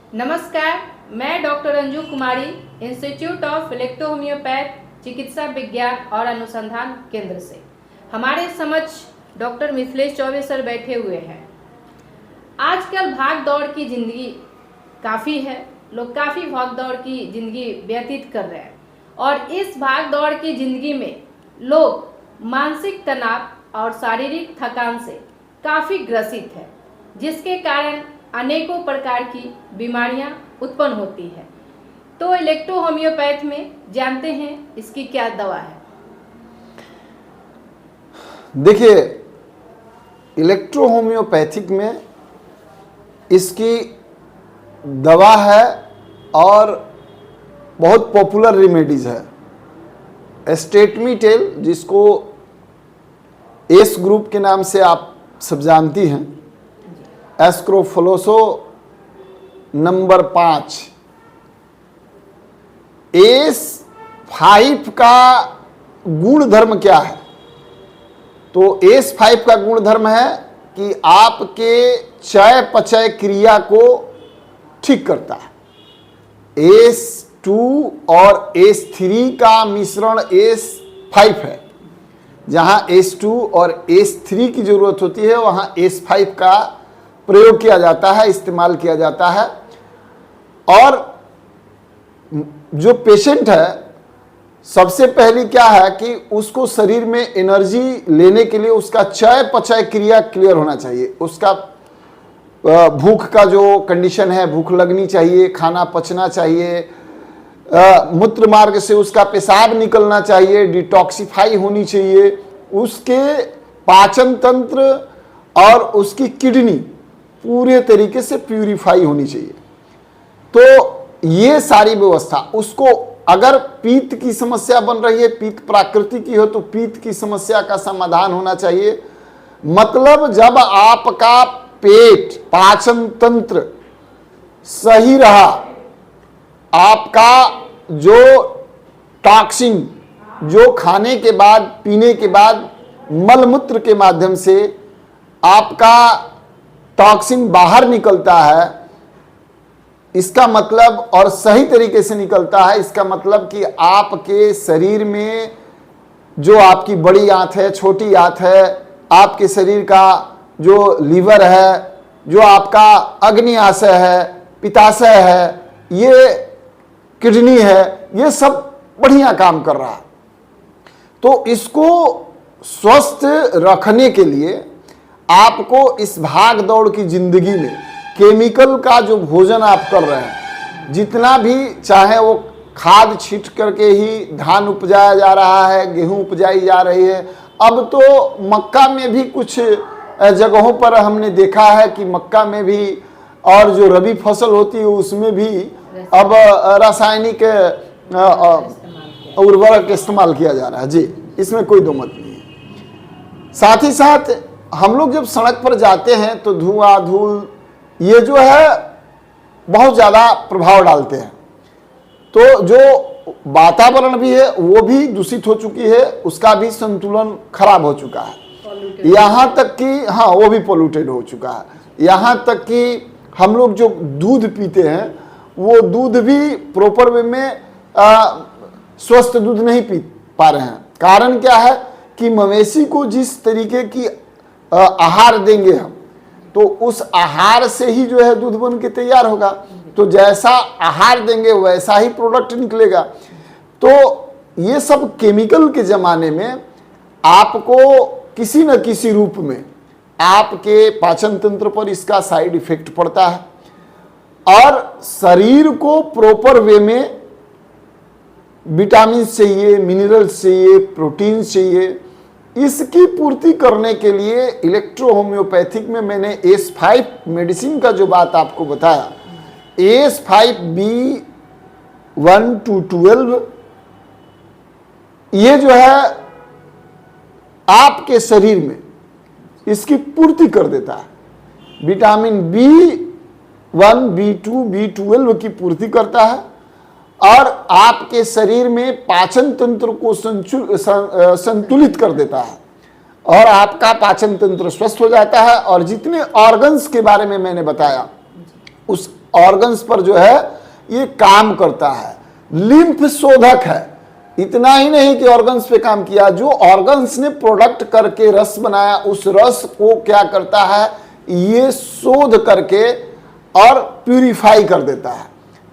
नमस्कार, मैं doctor Anju Kumari, institute of electro homeopath चिकित्सा विज्ञान और अनुसंधान केंद्र से। हमारे समक्ष डॉक्टर मिथिलेश चौबे सर बैठे हुए हैं। आजकल भाग दौड़ की ज़िंदगी काफ़ी है, लोग काफ़ी भाग दौड़ की ज़िंदगी व्यतीत कर रहे हैं और इस भाग दौड़ की ज़िंदगी में लोग मानसिक तनाव और शारीरिक थकान से काफ़ी ग्रसित है, जिसके कारण अनेकों प्रकार की बीमारियां उत्पन्न होती है। तो इलेक्ट्रो होम्योपैथ में जानते हैं इसकी क्या दवा है। देखिए, इलेक्ट्रो होम्योपैथिक में इसकी दवा है और बहुत पॉपुलर रेमेडीज है। एस्टेटमिटेल, जिसको एस ग्रुप के नाम से आप सब जानती हैं, एस्क्रोफलोसो नंबर 5, एस5 का गुण धर्म क्या है? तो एस5 का गुण धर्म है कि आपके चयापचय क्रिया को ठीक करता है। एस2 और एस3 का मिश्रण एस5 है। जहां एस2 और एस3 की जरूरत होती है, वहां एस5 का प्रयोग किया जाता है, इस्तेमाल किया जाता है। और जो पेशेंट है, सबसे पहली क्या है कि उसको शरीर में एनर्जी लेने के लिए उसका चयापचय क्रिया क्लियर होना चाहिए। उसका भूख का जो कंडीशन है, भूख लगनी चाहिए, खाना पचना चाहिए, मूत्र मार्ग से उसका पेशाब निकलना चाहिए, डिटॉक्सिफाई होनी चाहिए, उसके पाचन तंत्र और उसकी किडनी पूरे तरीके से प्यूरिफाई होनी चाहिए। तो ये सारी व्यवस्था उसको, अगर पीत की समस्या बन रही है, पीत प्राकृतिक की हो, तो पीत की समस्या का समाधान होना चाहिए। मतलब जब आपका पेट, पाचन तंत्र सही रहा, आपका जो टॉक्सिन, जो खाने के बाद, पीने के बाद मलमूत्र के माध्यम से आपका टॉक्सिन बाहर निकलता है, इसका मतलब, और सही तरीके से निकलता है, इसका मतलब कि आपके शरीर में जो आपकी बड़ी आंत है, छोटी आंत है, आपके शरीर का जो लीवर है, जो आपका अग्न्याशय है, पित्ताशय है, ये किडनी है, ये सब बढ़िया काम कर रहा है। तो इसको स्वस्थ रखने के लिए आपको इस भाग दौड़ की जिंदगी में केमिकल का जो भोजन आप कर रहे हैं, जितना भी, चाहे वो खाद छीट करके ही धान उपजाया जा रहा है, गेहूं उपजाई जा रही है, अब तो मक्का में भी कुछ जगहों पर हमने देखा है कि मक्का में भी, और जो रबी फसल होती है उसमें भी अब रासायनिक उर्वरक इस्तेमाल किया जा रहा है। जी, इसमें कोई दो मत नहीं है। साथ ही साथ हम लोग जब सड़क पर जाते हैं तो धुआं, धूल, ये जो है बहुत ज़्यादा प्रभाव डालते हैं। तो जो वातावरण भी है वो भी दूषित हो चुकी है, उसका भी संतुलन खराब हो चुका है। यहाँ तक कि, हाँ, वो भी पोल्यूटेड हो चुका है। यहाँ तक कि हम लोग जो दूध पीते हैं, वो दूध भी प्रॉपर वे में स्वस्थ दूध नहीं पी पा रहे हैं। कारण क्या है कि मवेशी को जिस तरीके की आहार देंगे हम, तो उस आहार से ही जो है दूध बन के तैयार होगा। तो जैसा आहार देंगे वैसा ही प्रोडक्ट निकलेगा। तो ये सब केमिकल के ज़माने में आपको किसी न किसी रूप में आपके पाचन तंत्र पर इसका साइड इफेक्ट पड़ता है। और शरीर को प्रॉपर वे में विटामिन चाहिए, मिनरल्स चाहिए, प्रोटीन चाहिए। इसकी पूर्ति करने के लिए इलेक्ट्रो होम्योपैथिक में मैंने एस5 मेडिसिन का जो बात आपको बताया, एस5B1 to 12, ये जो है आपके शरीर में इसकी पूर्ति कर देता है। विटामिन B1, B2, B12 की पूर्ति करता है और आपके शरीर में पाचन तंत्र को संतुलित कर देता है और आपका पाचन तंत्र स्वस्थ हो जाता है। और जितने ऑर्गन्स के बारे में मैंने बताया, उस ऑर्गन्स पर जो है ये काम करता है, लिम्फ शोधक है। इतना ही नहीं कि ऑर्गन्स पे काम किया, जो ऑर्गन्स ने प्रोडक्ट करके रस बनाया उस रस को क्या करता है, ये शोध करके और प्यूरिफाई कर देता है।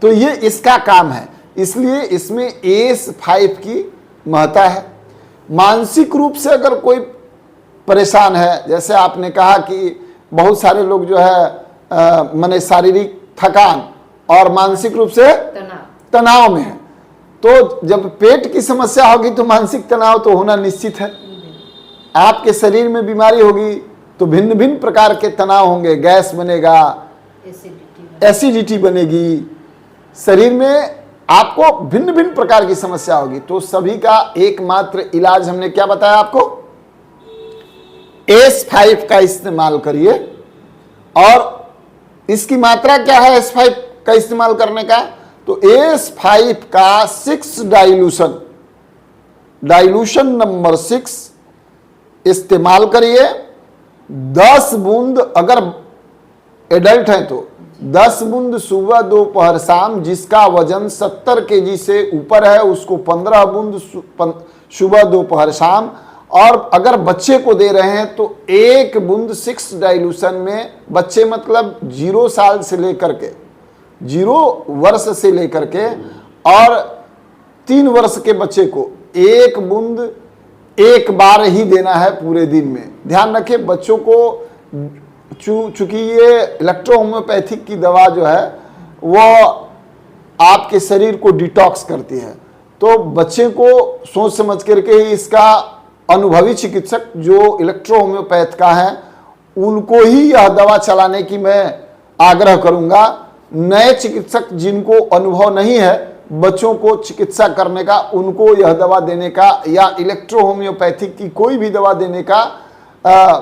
तो ये इसका काम है, इसलिए इसमें AS5 की महत्ता है। मानसिक रूप से अगर कोई परेशान है, जैसे आपने कहा कि बहुत सारे लोग जो है माने शारीरिक थकान और मानसिक रूप से तनाव में है, तो जब पेट की समस्या होगी तो मानसिक तनाव तो होना निश्चित है। आपके शरीर में बीमारी होगी तो भिन्न भिन्न प्रकार के तनाव होंगे, गैस बनेगा, एसिडिटी बनेगी, शरीर में आपको भिन्न भिन्न प्रकार की समस्या होगी। तो सभी का एकमात्र इलाज हमने क्या बताया आपको, AS5 का इस्तेमाल करिए। और इसकी मात्रा क्या है AS5 का इस्तेमाल करने का, तो AS5 का 6 डाइल्यूशन नंबर 6 इस्तेमाल करिए। 10 बूंद, अगर एडल्ट है तो 10 बूंद सुबह दोपहर शाम, जिसका वजन 70 kg से ऊपर है उसको 15 बूंद सुबह दोपहर शाम, और अगर बच्चे को दे रहे हैं तो 1 बूंद 6 डाइल्यूशन में, बच्चे मतलब 0 साल से लेकर के 0 वर्ष से लेकर के और 3 वर्ष के बच्चे को 1 बूंद 1 बार ही देना है पूरे दिन में। ध्यान रखें, बच्चों को चूंकि ये इलेक्ट्रो होम्योपैथिक की दवा जो है वो आपके शरीर को डिटॉक्स करती है, तो बच्चे को सोच समझ करके ही इसका अनुभवी चिकित्सक जो इलेक्ट्रो होम्योपैथ का है उनको ही यह दवा चलाने की मैं आग्रह करूंगा। नए चिकित्सक जिनको अनुभव नहीं है बच्चों को चिकित्सा करने का, उनको यह दवा देने का या इलेक्ट्रो होम्योपैथिक की कोई भी दवा देने का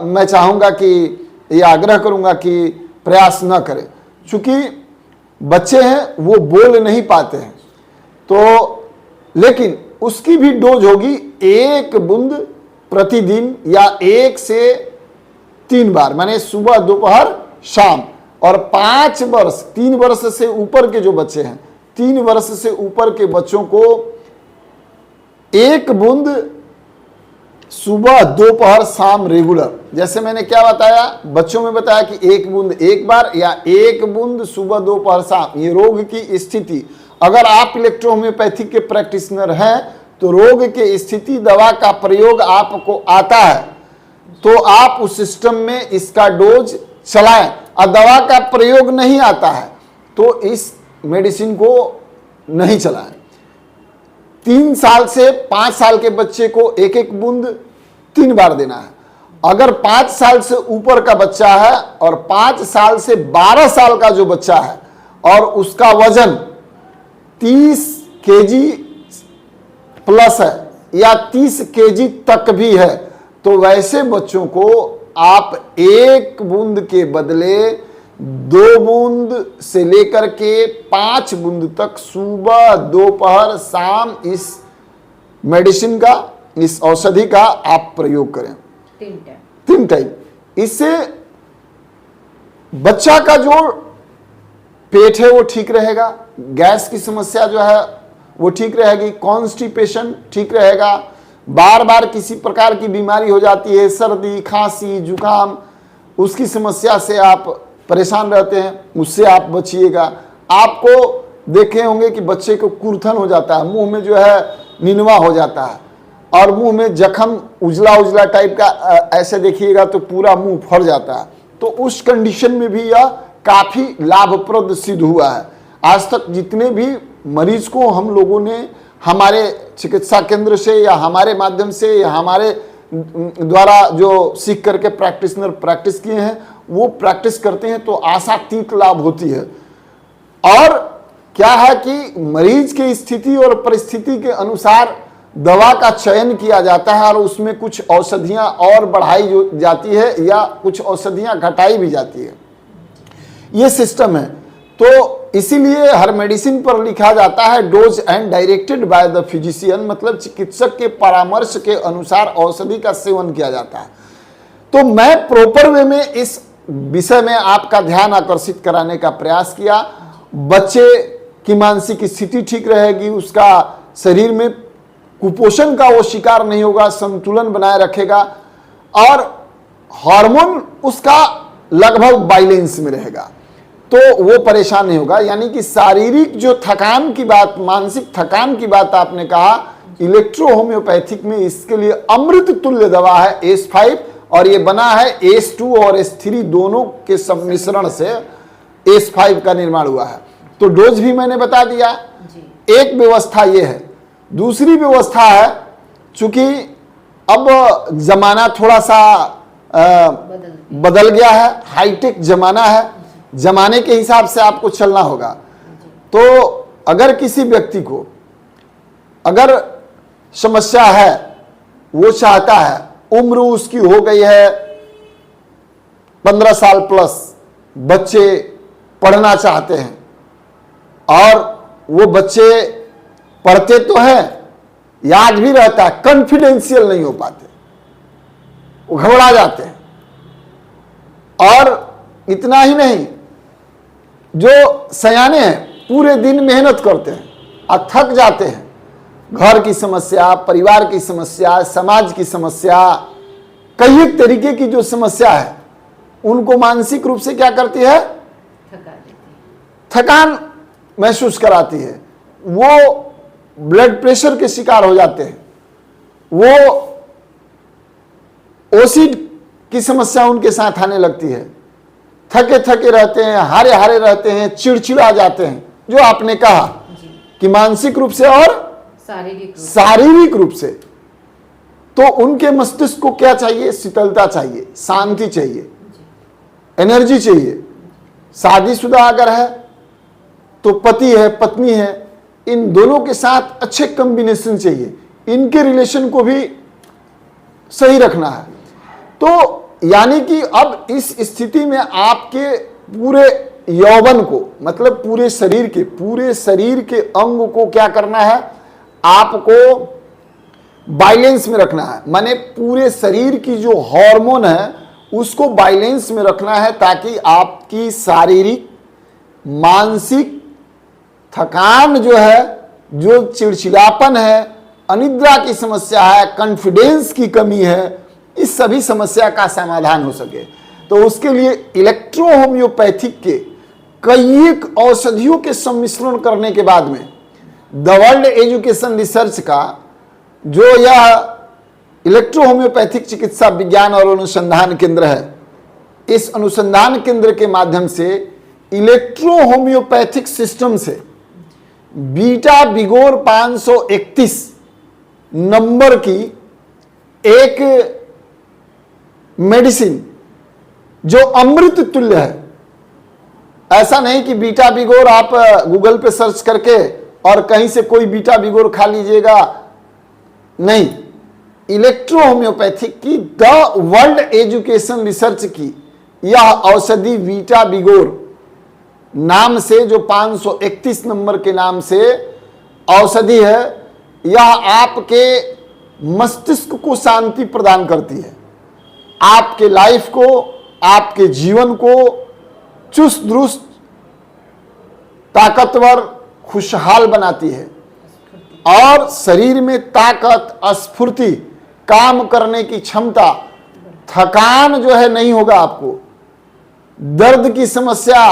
मैं चाहूँगा कि यह आग्रह करूँगा कि प्रयास न करें, क्योंकि बच्चे हैं वो बोल नहीं पाते हैं। तो लेकिन उसकी भी डोज होगी 1 बूंद प्रतिदिन या 1 से 3 बार, माने सुबह दोपहर शाम। और 5 वर्ष 3 वर्ष से ऊपर के जो बच्चे हैं, 3 वर्ष से ऊपर के बच्चों को 1 बूंद सुबह दोपहर शाम रेगुलर। जैसे मैंने क्या बताया, बच्चों में बताया कि 1 बूंद 1 बार या 1 बूंद सुबह दोपहर शाम। ये रोग की स्थिति, अगर आप इलेक्ट्रो होम्योपैथिक के प्रैक्टिशनर हैं तो रोग के स्थिति दवा का प्रयोग आपको आता है तो आप उस सिस्टम में इसका डोज चलाएं, और दवा का प्रयोग नहीं आता है तो इस मेडिसिन को नहीं चलाएं। 3 साल से 5 साल के बच्चे को 1-1 बूंद 3 बार देना है। अगर 5 साल से ऊपर का बच्चा है और 5 साल से 12 साल का जो बच्चा है और उसका वजन 30 kg प्लस है या 30 kg तक भी है, तो वैसे बच्चों को आप 1 बूंद के बदले 2 बूंद से लेकर के 5 बूंद तक सुबह दोपहर शाम इस मेडिसिन का, इस औषधि का आप प्रयोग करें 3 टाइम। इससे बच्चा का जो पेट है वो ठीक रहेगा, गैस की समस्या जो है वो ठीक रहेगी, कॉन्स्टिपेशन ठीक रहेगा, बार बार किसी प्रकार की बीमारी हो जाती है, सर्दी खांसी जुकाम, उसकी समस्या से आप परेशान रहते हैं, उससे आप बचिएगा। आपको देखे होंगे कि बच्चे को कुर्थन हो जाता है, मुंह में जो है निनवा हो जाता है और मुंह में जख्म उजला उजला टाइप का ऐसे देखिएगा तो पूरा मुंह फट जाता है। तो उस कंडीशन में भी यह काफ़ी लाभप्रद सिद्ध हुआ है। आज तक जितने भी मरीज को हम लोगों ने हमारे चिकित्सा केंद्र से या हमारे माध्यम से या हमारे द्वारा जो सीख करके प्रैक्टिशनर प्रैक्टिस किए हैं वो प्रैक्टिस करते हैं तो आशातीत लाभ होती है। और क्या है कि मरीज की स्थिति और परिस्थिति के अनुसार दवा का चयन किया जाता है और उसमें कुछ औषधियां और बढ़ाई जाती है या कुछ औषधियां घटाई भी जाती है, ये सिस्टम है। तो इसीलिए हर मेडिसिन पर लिखा जाता है dose and directed by the physician, मतलब चिकित्सक के परामर्श के अनुसार औषधि का सेवन किया जाता है। तो मैं प्रॉपर वे में इस विषय में आपका ध्यान आकर्षित कराने का प्रयास किया बच्चे की मानसिक स्थिति ठीक रहेगी, उसका शरीर में कुपोषण का वो शिकार नहीं होगा, संतुलन बनाए रखेगा और हार्मोन उसका लगभग बैलेंस में रहेगा, तो वो परेशान नहीं होगा। यानी कि शारीरिक जो थकान की बात, मानसिक थकान की बात आपने कहा, इलेक्ट्रो होम्योपैथिक में इसके लिए अमृत तुल्य दवा है S5, और ये बना है S2 और S3 दोनों के सम्मिश्रण से S5 का निर्माण हुआ है। तो डोज भी मैंने बता दिया। एक व्यवस्था ये है। दूसरी व्यवस्था है, चूंकि अब जमाना थोड़ा सा बदल गया है, हाईटेक जमाना है, जमाने के हिसाब से आपको चलना होगा। तो अगर किसी व्यक्ति को अगर समस्या है, वो चाहता है, उम्र उसकी हो गई है 15 साल प्लस, बच्चे पढ़ना चाहते हैं और वो बच्चे पढ़ते तो हैं, याद भी रहता है, कॉन्फिडेंशियल नहीं हो पाते, वो घबरा जाते हैं। और इतना ही नहीं, जो सयाने हैं पूरे दिन मेहनत करते हैं और थक जाते हैं, घर की समस्या, परिवार की समस्या, समाज की समस्या, कई एक तरीके की जो समस्या है, उनको मानसिक रूप से क्या करती है, थकान महसूस कराती है। वो ब्लड प्रेशर के शिकार हो जाते हैं, वो एसिड की समस्या उनके साथ आने लगती है, थके थके रहते हैं, हारे हारे रहते हैं, चिड़चिड़ा जाते हैं, जो आपने कहा कि मानसिक रूप से और शारीरिक रूप से। तो उनके मस्तिष्क को क्या चाहिए, शीतलता चाहिए, शांति चाहिए, एनर्जी चाहिए। शादीशुदा अगर है तो पति है, पत्नी है, इन दोनों के साथ अच्छे कॉम्बिनेशन चाहिए, इनके रिलेशन को भी सही रखना है। तो यानी कि अब इस स्थिति में आपके पूरे यौवन को, मतलब पूरे शरीर के अंग को क्या करना है, आपको बैलेंस में रखना है। माने पूरे शरीर की जो हार्मोन है उसको बैलेंस में रखना है, ताकि आपकी शारीरिक मानसिक थकान जो है, जो चिड़चिड़ापन है, अनिद्रा की समस्या है, कॉन्फिडेंस की कमी है, इस सभी समस्या का समाधान हो सके। तो उसके लिए इलेक्ट्रो होम्योपैथिक के कई एक औषधियों के सम्मिश्रण करने के बाद में द वर्ल्ड एजुकेशन रिसर्च का जो यह इलेक्ट्रो होम्योपैथिक चिकित्सा विज्ञान और अनुसंधान केंद्र है, इस अनुसंधान केंद्र के माध्यम से इलेक्ट्रो होम्योपैथिक सिस्टम से बीटा बिगोर 531 नंबर की एक मेडिसिन जो अमृत तुल्य है। ऐसा नहीं कि बीटा बिगोर आप गूगल पे सर्च करके और कहीं से कोई बीटा बिगोर खा लीजिएगा, नहीं। इलेक्ट्रो होम्योपैथिक की द वर्ल्ड एजुकेशन रिसर्च की यह औषधि बीटा बिगोर नाम से, जो 531 नंबर के नाम से औषधि है, यह आपके मस्तिष्क को शांति प्रदान करती है, आपके लाइफ को, आपके जीवन को चुस्त दुरुस्त, ताकतवर, खुशहाल बनाती है और शरीर में ताकत, स्फूर्ति, काम करने की क्षमता, थकान जो है नहीं होगा आपको, दर्द की समस्या,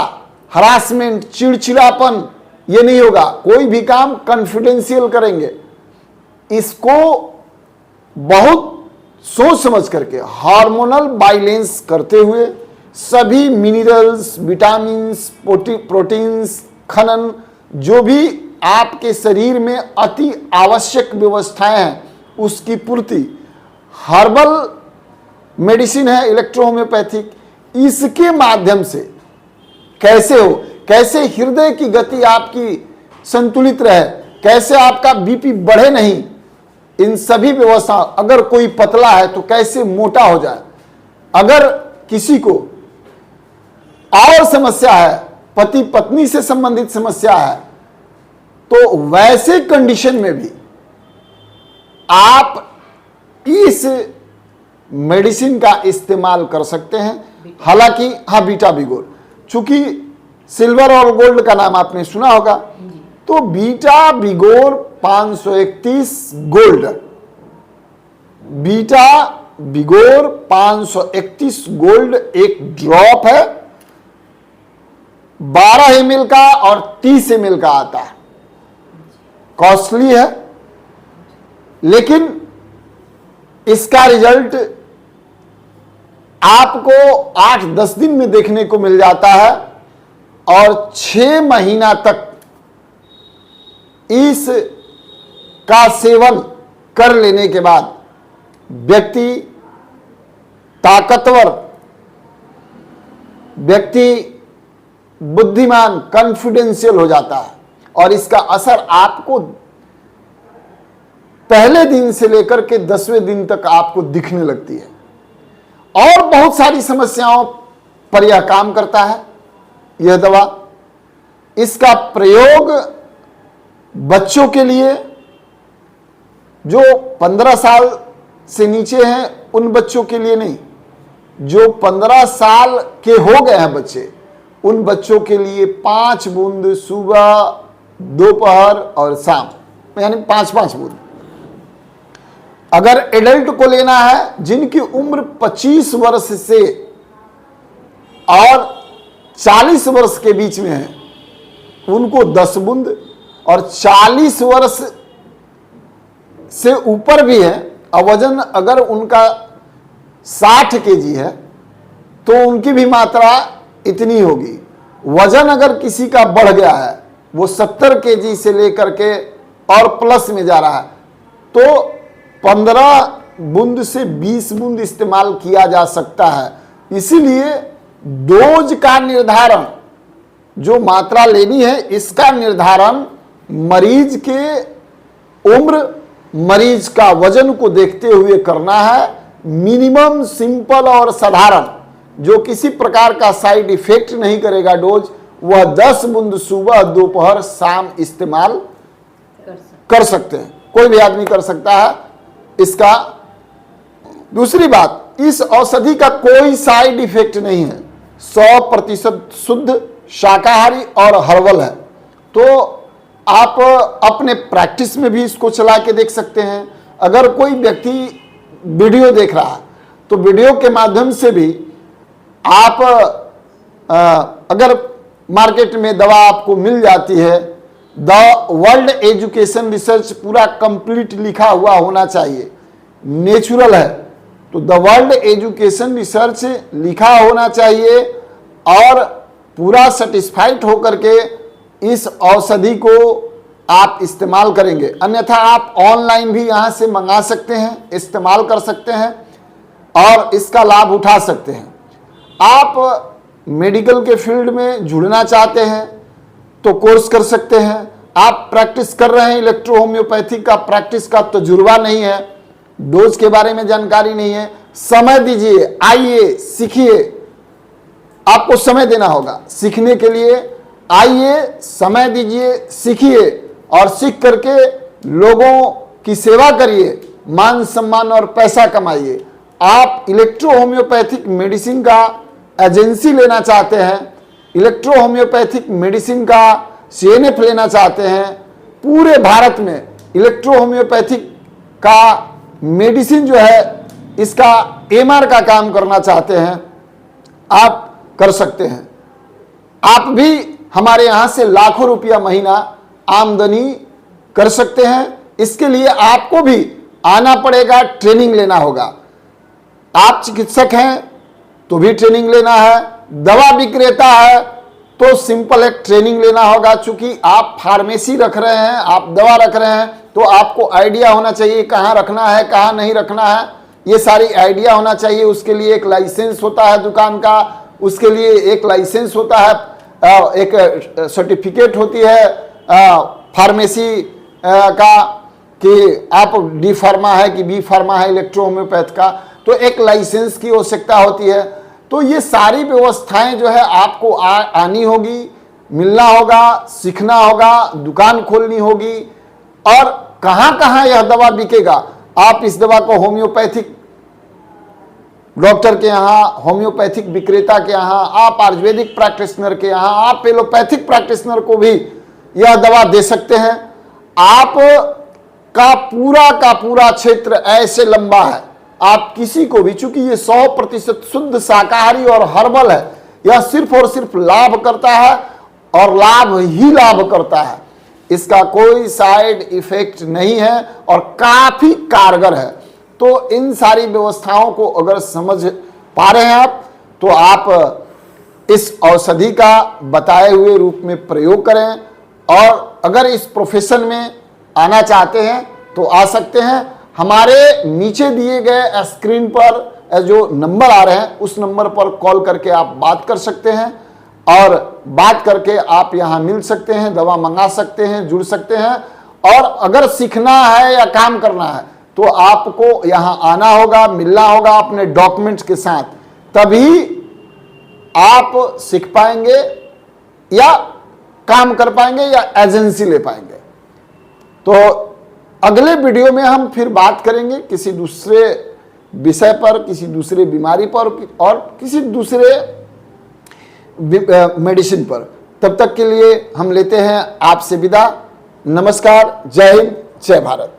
हरासमेंट, चिड़चिड़ापन ये नहीं होगा, कोई भी काम कॉन्फिडेंशियल करेंगे। इसको बहुत सोच समझ करके हार्मोनल बैलेंस करते हुए सभी मिनरल्स, विटामिन्स, प्रोटीन्स, खनन, जो भी आपके शरीर में अति आवश्यक व्यवस्थाएं हैं, उसकी पूर्ति हर्बल मेडिसिन है इलेक्ट्रो होम्योपैथिक। इसके माध्यम से कैसे हो, कैसे हृदय की गति आपकी संतुलित रहे, कैसे आपका बीपी बढ़े नहीं, इन सभी व्यवस्था, अगर कोई पतला है तो कैसे मोटा हो जाए, अगर किसी को और समस्या है, पति पत्नी से संबंधित समस्या है, तो वैसे कंडीशन में भी आप इस मेडिसिन का इस्तेमाल कर सकते हैं। हालांकि हाँ, बीटा बिगोर चूंकि सिल्वर और गोल्ड का नाम आपने सुना होगा। तो बीटा बिगोर 531 गोल्ड, बीटा बिगोर 531 गोल्ड एक ड्रॉप है, 12 ml का और 30 ml का आता है। कॉस्टली है, लेकिन इसका रिजल्ट आपको 8-10 दिन में देखने को मिल जाता है और 6 महीना तक इस का सेवन कर लेने के बाद व्यक्ति ताकतवर, व्यक्ति बुद्धिमान, कॉन्फिडेंशियल हो जाता है और इसका असर आपको पहले दिन से लेकर के 10वें दिन तक आपको दिखने लगती है और बहुत सारी समस्याओं पर यह काम करता है यह दवा। इसका प्रयोग बच्चों के लिए, जो 15 साल से नीचे हैं उन बच्चों के लिए नहीं, जो 15 साल के हो गए हैं बच्चे, उन बच्चों के लिए 5 बूंद सुबह, दोपहर और शाम, यानी 5-5 बूंद। अगर एडल्ट को लेना है जिनकी उम्र 25 वर्ष से और 40 वर्ष के बीच में है, उनको 10 बूंद, और 40 वर्ष से ऊपर भी है और वजन अगर उनका 60 kg है तो उनकी भी मात्रा इतनी होगी। वजन अगर किसी का बढ़ गया है, वो 70 kg से लेकर के और प्लस में जा रहा है, तो 15 बूंद से 20 बूंद इस्तेमाल किया जा सकता है। इसीलिए डोज का निर्धारण, जो मात्रा लेनी है, इसका निर्धारण मरीज के उम्र, मरीज का वजन को देखते हुए करना है। मिनिमम, सिंपल और साधारण, जो किसी प्रकार का साइड इफेक्ट नहीं करेगा डोज, वह 10 बूंद सुबह, दोपहर, शाम इस्तेमाल कर सकते हैं। कोई भी आदमी कर सकता है इसका। दूसरी बात, इस औषधि का कोई साइड इफेक्ट नहीं है, 100% शुद्ध शाकाहारी और हर्बल है। तो आप अपने प्रैक्टिस में भी इसको चला के देख सकते हैं। अगर कोई व्यक्ति वीडियो देख रहा है तो वीडियो के माध्यम से भी आप अगर मार्केट में दवा आपको मिल जाती है, द वर्ल्ड एजुकेशन रिसर्च पूरा कंप्लीट लिखा हुआ होना चाहिए, नेचुरल है तो द वर्ल्ड एजुकेशन रिसर्च लिखा होना चाहिए और पूरा सेटिस्फाइड होकर के इस औषधि को आप इस्तेमाल करेंगे। अन्यथा आप ऑनलाइन भी यहाँ से मंगा सकते हैं, इस्तेमाल कर सकते हैं और इसका लाभ उठा सकते हैं। आप मेडिकल के फील्ड में जुड़ना चाहते हैं तो कोर्स कर सकते हैं। आप प्रैक्टिस कर रहे हैं, इलेक्ट्रो होम्योपैथी का प्रैक्टिस का तजुर्बा नहीं है, डोज के बारे में जानकारी नहीं है, समय दीजिए, आइए सीखिए। आपको समय देना होगा सीखने के लिए। आइए, समय दीजिए, सीखिए और सीख करके लोगों की सेवा करिए, मान सम्मान और पैसा कमाइए। आप इलेक्ट्रो होम्योपैथिक मेडिसिन का एजेंसी लेना चाहते हैं, इलेक्ट्रो होम्योपैथिक मेडिसिन का CNF लेना चाहते हैं, पूरे भारत में इलेक्ट्रो होम्योपैथिक का मेडिसिन जो है इसका MR का काम करना चाहते हैं, आप कर सकते हैं। आप भी हमारे यहाँ से लाखों रुपया महीना आमदनी कर सकते हैं। इसके लिए आपको भी आना पड़ेगा, ट्रेनिंग लेना होगा। आप चिकित्सक हैं तो भी ट्रेनिंग लेना है, दवा विक्रेता है तो सिंपल एक ट्रेनिंग लेना होगा। चूंकि आप फार्मेसी रख रहे हैं, आप दवा रख रहे हैं, तो आपको आइडिया होना चाहिए कहाँ रखना है, कहाँ नहीं रखना है, ये सारी आइडिया होना चाहिए। उसके लिए एक लाइसेंस होता है दुकान का, उसके लिए एक लाइसेंस होता है, एक सर्टिफिकेट होती है फार्मेसी का कि आप डी फार्मा है कि बी फार्मा है इलेक्ट्रो होम्योपैथ का, तो एक लाइसेंस की आवश्यकता होती है। तो ये सारी व्यवस्थाएं जो है आपको आनी होगी, मिलना होगा, सीखना होगा, दुकान खोलनी होगी। और कहाँ कहाँ यह दवा बिकेगा, आप इस दवा को होम्योपैथिक डॉक्टर के यहाँ, होम्योपैथिक विक्रेता के यहाँ, आप आयुर्वेदिक प्रैक्टिशनर के यहाँ, आप एलोपैथिक प्रैक्टिशनर को भी यह दवा दे सकते हैं। आप का पूरा क्षेत्र ऐसे लंबा है, आप किसी को भी, चूंकि ये 100% शुद्ध शाकाहारी और हर्बल है, यह सिर्फ और सिर्फ लाभ करता है और लाभ ही लाभ करता है। इसका कोई साइड इफेक्ट नहीं है और काफी कारगर है। तो इन सारी व्यवस्थाओं को अगर समझ पा रहे हैं आप, तो आप इस औषधि का बताए हुए रूप में प्रयोग करें। और अगर इस प्रोफेशन में आना चाहते हैं तो आ सकते हैं। हमारे नीचे दिए गए स्क्रीन पर जो नंबर आ रहे हैं, उस नंबर पर कॉल करके आप बात कर सकते हैं और बात करके आप यहां मिल सकते हैं, दवा मंगा सकते हैं, जुड़ सकते हैं। और अगर सीखना है या काम करना है तो आपको यहां आना होगा, मिलना होगा अपने डॉक्यूमेंट्स के साथ, तभी आप सीख पाएंगे या काम कर पाएंगे या एजेंसी ले पाएंगे। तो अगले वीडियो में हम फिर बात करेंगे किसी दूसरे विषय पर, किसी दूसरे बीमारी पर और किसी दूसरे मेडिसिन पर। तब तक के लिए हम लेते हैं आपसे विदा। नमस्कार, जय हिंद, जय भारत।